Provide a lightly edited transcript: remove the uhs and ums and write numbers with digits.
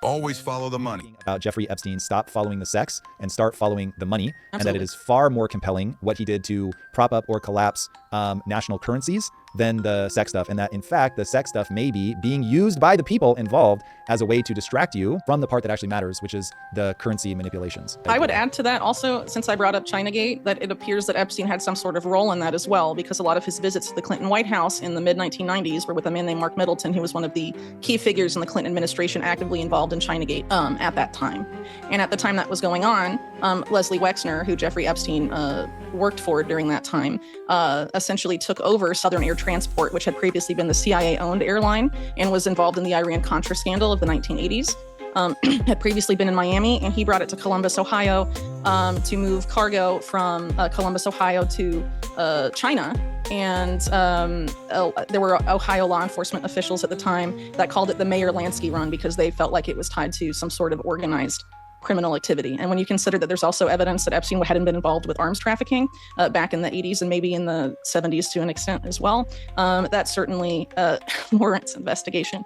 Always follow the money. About Jeffrey Epstein, stop following the sex and start following the money. Absolutely. And that it is far more compelling what he did to prop up or collapse national currencies than the sex stuff. And that, in fact, the sex stuff may be being used by the people involved as a way to distract you from the part that actually matters, which is the currency manipulations. I would add to that also, since I brought up Chinagate, that it appears that Epstein had some sort of role in that as well, because a lot of his visits to the Clinton White House in the mid-1990s were with a man named Mark Middleton, who was one of the key figures in the Clinton administration actively involved in Chinagate at that time. And at the time that was going on, Leslie Wexner, who Jeffrey Epstein worked for during that time, essentially took over Southern Air Transport, which had previously been the CIA-owned airline and was involved in the Iran-Contra scandal of the 1980s. Had previously been in Miami, and he brought it to Columbus, Ohio, to move cargo from Columbus, Ohio to China. And there were Ohio law enforcement officials at the time that called it the Mayor Lansky run because they felt like it was tied to some sort of organized criminal activity. And when you consider that there's also evidence that Epstein hadn't been involved with arms trafficking back in the 80s and maybe in the 70s to an extent as well, that certainly warrants investigation.